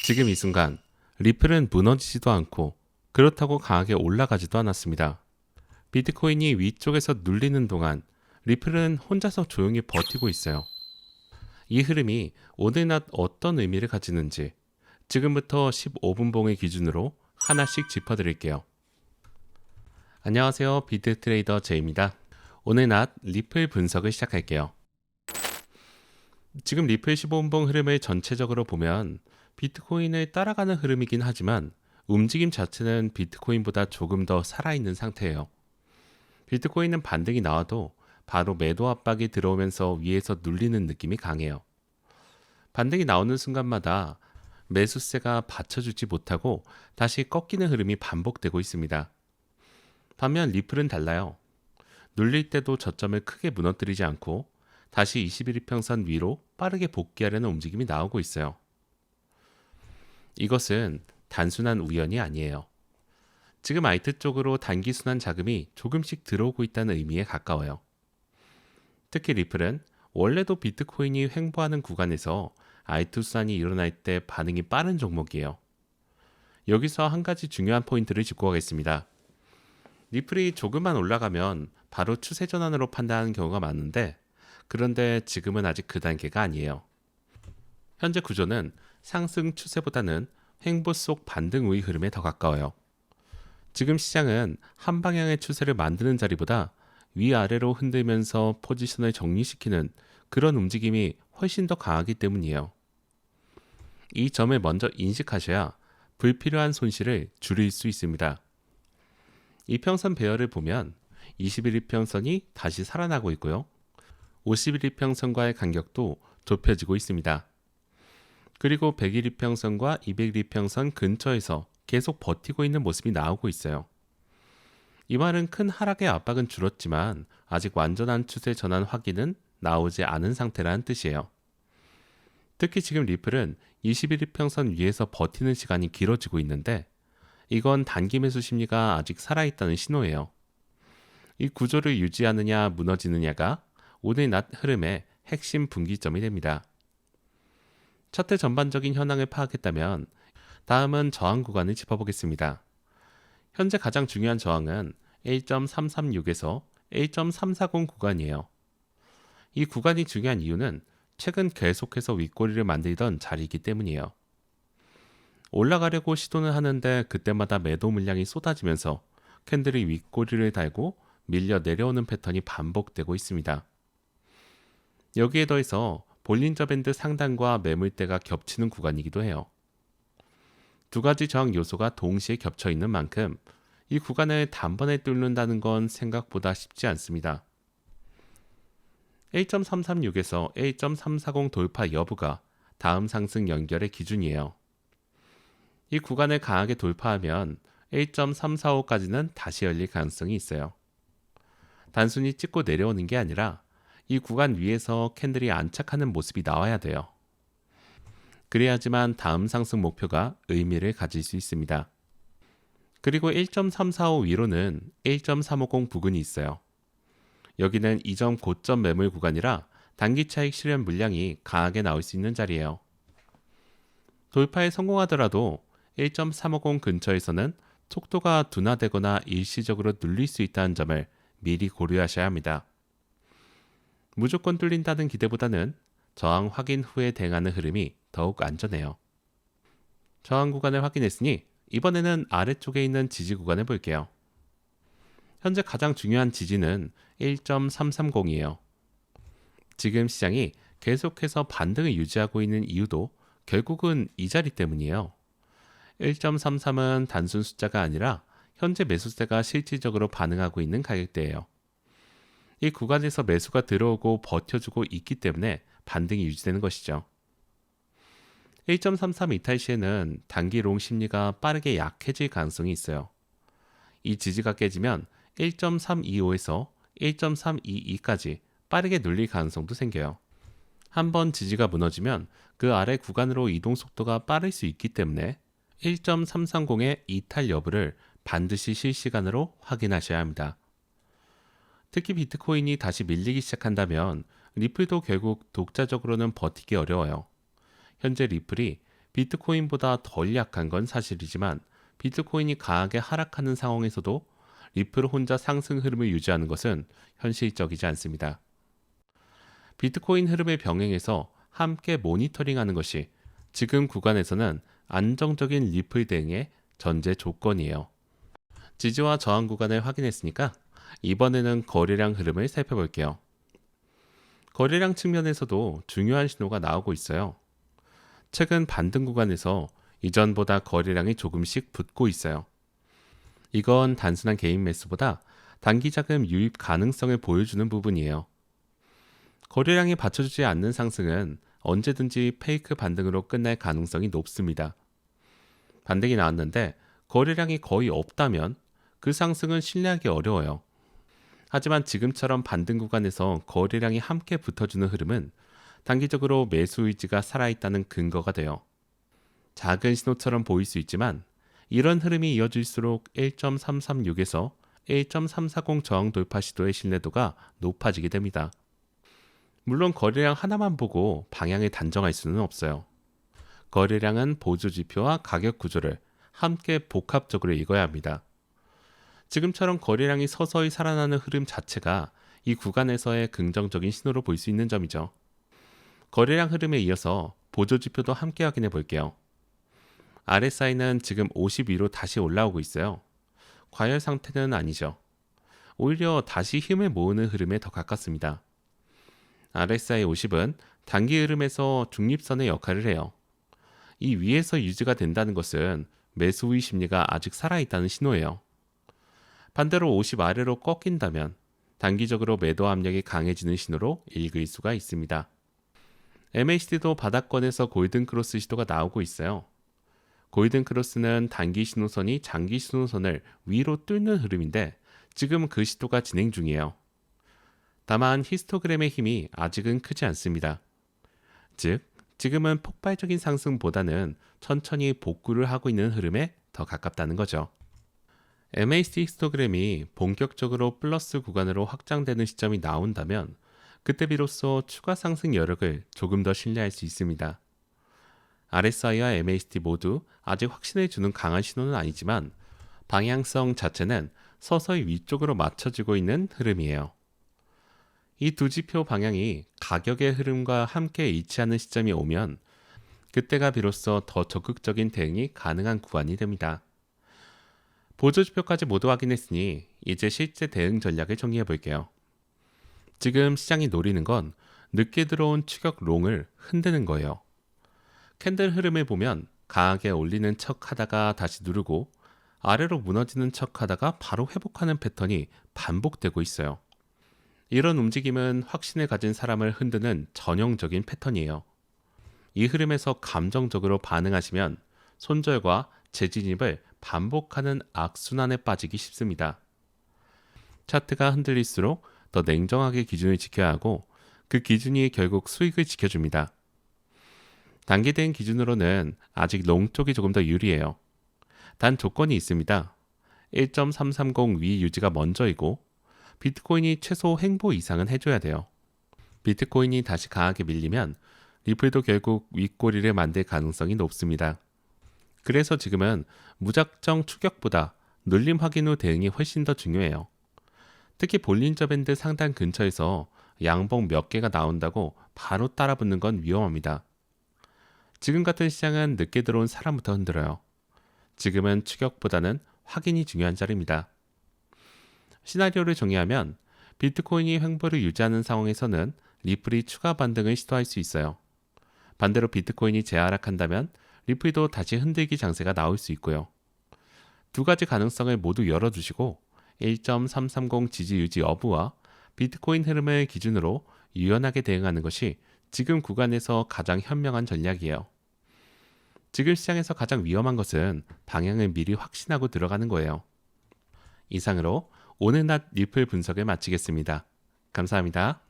지금 이 순간 리플은 무너지지도 않고 그렇다고 강하게 올라가지도 않았습니다. 비트코인이 위쪽에서 눌리는 동안 리플은 혼자서 조용히 버티고 있어요. 이 흐름이 오늘 낮 어떤 의미를 가지는지 지금부터 15분봉을 기준으로 하나씩 짚어드릴게요. 안녕하세요. 비트트레이더 제이입니다. 오늘 낮 리플 분석을 시작할게요. 지금 리플 15분봉 흐름을 전체적으로 보면 비트코인을 따라가는 흐름이긴 하지만 움직임 자체는 비트코인보다 조금 더 살아있는 상태예요. 비트코인은 반등이 나와도 바로 매도 압박이 들어오면서 위에서 눌리는 느낌이 강해요. 반등이 나오는 순간마다 매수세가 받쳐주지 못하고 다시 꺾이는 흐름이 반복되고 있습니다. 반면 리플은 달라요. 눌릴 때도 저점을 크게 무너뜨리지 않고 다시 21일평선 위로 빠르게 복귀하려는 움직임이 나오고 있어요. 이것은 단순한 우연이 아니에요. 지금 아이트 쪽으로 단기 순환 자금이 조금씩 들어오고 있다는 의미에 가까워요. 특히 리플은 원래도 비트코인이 횡보하는 구간에서 아이트 순환이 일어날 때 반응이 빠른 종목이에요. 여기서 한 가지 중요한 포인트를 짚고 가겠습니다. 리플이 조금만 올라가면 바로 추세 전환으로 판단하는 경우가 많은데 그런데 지금은 아직 그 단계가 아니에요. 현재 구조는 상승 추세보다는 횡보 속 반등 우위 흐름에 더 가까워요. 지금 시장은 한 방향의 추세를 만드는 자리보다 위아래로 흔들면서 포지션을 정리시키는 그런 움직임이 훨씬 더 강하기 때문이에요. 이 점을 먼저 인식하셔야 불필요한 손실을 줄일 수 있습니다. 이평선 배열을 보면 21일평선이 다시 살아나고 있고요. 51일평선과의 간격도 좁혀지고 있습니다. 그리고 100일이평선과 200일이평선 근처에서 계속 버티고 있는 모습이 나오고 있어요. 이 말은 큰 하락의 압박은 줄었지만 아직 완전한 추세 전환 확인은 나오지 않은 상태라는 뜻이에요. 특히 지금 리플은 21일평선 위에서 버티는 시간이 길어지고 있는데 이건 단기 매수 심리가 아직 살아있다는 신호예요. 이 구조를 유지하느냐 무너지느냐가 오늘 낮 흐름의 핵심 분기점이 됩니다. 차트 전반적인 현황을 파악했다면 다음은 저항 구간을 짚어보겠습니다. 현재 가장 중요한 저항은 1.336에서 1.340 구간이에요. 이 구간이 중요한 이유는 최근 계속해서 윗꼬리를 만들던 자리이기 때문이에요. 올라가려고 시도는 하는데 그때마다 매도 물량이 쏟아지면서 캔들이 윗꼬리를 달고 밀려 내려오는 패턴이 반복되고 있습니다. 여기에 더해서 볼린저 밴드 상단과 매물대가 겹치는 구간이기도 해요. 두 가지 저항 요소가 동시에 겹쳐 있는 만큼 이 구간을 단번에 뚫는다는 건 생각보다 쉽지 않습니다. 1.336에서 1.340 돌파 여부가 다음 상승 연결의 기준이에요. 이 구간을 강하게 돌파하면 1.345까지는 다시 열릴 가능성이 있어요. 단순히 찍고 내려오는 게 아니라 이 구간 위에서 캔들이 안착하는 모습이 나와야 돼요. 그래야지만 다음 상승 목표가 의미를 가질 수 있습니다. 그리고 1.345 위로는 1.350 부근이 있어요. 여기는 이전 고점 매물 구간이라 단기 차익 실현 물량이 강하게 나올 수 있는 자리예요. 돌파에 성공하더라도 1.350 근처에서는 속도가 둔화되거나 일시적으로 눌릴 수 있다는 점을 미리 고려하셔야 합니다. 무조건 뚫린다는 기대보다는 저항 확인 후에 대응하는 흐름이 더욱 안전해요. 저항 구간을 확인했으니 이번에는 아래쪽에 있는 지지 구간을 볼게요. 현재 가장 중요한 지지는 1.330이에요. 지금 시장이 계속해서 반등을 유지하고 있는 이유도 결국은 이 자리 때문이에요. 1.33은 단순 숫자가 아니라 현재 매수세가 실질적으로 반응하고 있는 가격대예요. 이 구간에서 매수가 들어오고 버텨주고 있기 때문에 반등이 유지되는 것이죠. 1.33 이탈 시에는 단기 롱 심리가 빠르게 약해질 가능성이 있어요. 이 지지가 깨지면 1.325에서 1.322까지 빠르게 눌릴 가능성도 생겨요. 한번 지지가 무너지면 그 아래 구간으로 이동 속도가 빠를 수 있기 때문에 1.330의 이탈 여부를 반드시 실시간으로 확인하셔야 합니다. 특히 비트코인이 다시 밀리기 시작한다면 리플도 결국 독자적으로는 버티기 어려워요. 현재 리플이 비트코인보다 덜 약한 건 사실이지만 비트코인이 강하게 하락하는 상황에서도 리플 혼자 상승 흐름을 유지하는 것은 현실적이지 않습니다. 비트코인 흐름을 병행해서 함께 모니터링하는 것이 지금 구간에서는 안정적인 리플 대응의 전제 조건이에요. 지지와 저항 구간을 확인했으니까 이번에는 거래량 흐름을 살펴볼게요. 거래량 측면에서도 중요한 신호가 나오고 있어요. 최근 반등 구간에서 이전보다 거래량이 조금씩 붙고 있어요. 이건 단순한 개인 매수보다 단기 자금 유입 가능성을 보여주는 부분이에요. 거래량이 받쳐주지 않는 상승은 언제든지 페이크 반등으로 끝날 가능성이 높습니다. 반등이 나왔는데 거래량이 거의 없다면 그 상승은 신뢰하기 어려워요. 하지만 지금처럼 반등 구간에서 거래량이 함께 붙어주는 흐름은 단기적으로 매수 의지가 살아있다는 근거가 돼요. 작은 신호처럼 보일 수 있지만 이런 흐름이 이어질수록 1.336에서 1.340 저항 돌파 시도의 신뢰도가 높아지게 됩니다. 물론 거래량 하나만 보고 방향을 단정할 수는 없어요. 거래량은 보조지표와 가격 구조를 함께 복합적으로 읽어야 합니다. 지금처럼 거래량이 서서히 살아나는 흐름 자체가 이 구간에서의 긍정적인 신호로 볼 수 있는 점이죠. 거래량 흐름에 이어서 보조지표도 함께 확인해 볼게요. RSI는 지금 52로 다시 올라오고 있어요. 과열 상태는 아니죠. 오히려 다시 힘을 모으는 흐름에 더 가깝습니다. RSI 50은 단기 흐름에서 중립선의 역할을 해요. 이 위에서 유지가 된다는 것은 매수의 심리가 아직 살아있다는 신호예요. 반대로 50 아래로 꺾인다면 단기적으로 매도 압력이 강해지는 신호로 읽을 수가 있습니다. MACD도 바닥권에서 골든크로스 시도가 나오고 있어요. 골든크로스는 단기 신호선이 장기 신호선을 위로 뚫는 흐름인데 지금 그 시도가 진행 중이에요. 다만 히스토그램의 힘이 아직은 크지 않습니다. 즉, 지금은 폭발적인 상승보다는 천천히 복구를 하고 있는 흐름에 더 가깝다는 거죠. MACD 히스토그램이 본격적으로 플러스 구간으로 확장되는 시점이 나온다면 그때 비로소 추가 상승 여력을 조금 더 신뢰할 수 있습니다. RSI와 MACD 모두 아직 확신을 주는 강한 신호는 아니지만 방향성 자체는 서서히 위쪽으로 맞춰지고 있는 흐름이에요. 이 두 지표 방향이 가격의 흐름과 함께 일치하는 시점이 오면 그때가 비로소 더 적극적인 대응이 가능한 구간이 됩니다. 보조지표까지 모두 확인했으니 이제 실제 대응 전략을 정리해 볼게요. 지금 시장이 노리는 건 늦게 들어온 추격 롱을 흔드는 거예요. 캔들 흐름을 보면 강하게 올리는 척 하다가 다시 누르고 아래로 무너지는 척 하다가 바로 회복하는 패턴이 반복되고 있어요. 이런 움직임은 확신을 가진 사람을 흔드는 전형적인 패턴이에요. 이 흐름에서 감정적으로 반응하시면 손절과 재진입을 반복하는 악순환에 빠지기 쉽습니다. 차트가 흔들릴수록 더 냉정하게 기준을 지켜야 하고 그 기준이 결국 수익을 지켜줍니다. 단기 대응 기준으로는 아직 롱 쪽이 조금 더 유리해요. 단 조건이 있습니다. 1.330 위 유지가 먼저이고 비트코인이 최소 횡보 이상은 해줘야 돼요. 비트코인이 다시 강하게 밀리면 리플도 결국 윗꼬리를 만들 가능성이 높습니다. 그래서 지금은 무작정 추격보다 눌림 확인 후 대응이 훨씬 더 중요해요. 특히 볼린저 밴드 상단 근처에서 양봉 몇 개가 나온다고 바로 따라붙는 건 위험합니다. 지금 같은 시장은 늦게 들어온 사람부터 흔들어요. 지금은 추격보다는 확인이 중요한 자리입니다. 시나리오를 정리하면 비트코인이 횡보를 유지하는 상황에서는 리플이 추가 반등을 시도할 수 있어요. 반대로 비트코인이 재하락한다면 리플도 다시 흔들기 장세가 나올 수 있고요. 두 가지 가능성을 모두 열어두시고 1.330 지지 유지 여부와 비트코인 흐름을 기준으로 유연하게 대응하는 것이 지금 구간에서 가장 현명한 전략이에요. 지금 시장에서 가장 위험한 것은 방향을 미리 확신하고 들어가는 거예요. 이상으로 오늘 낮 리플 분석을 마치겠습니다. 감사합니다.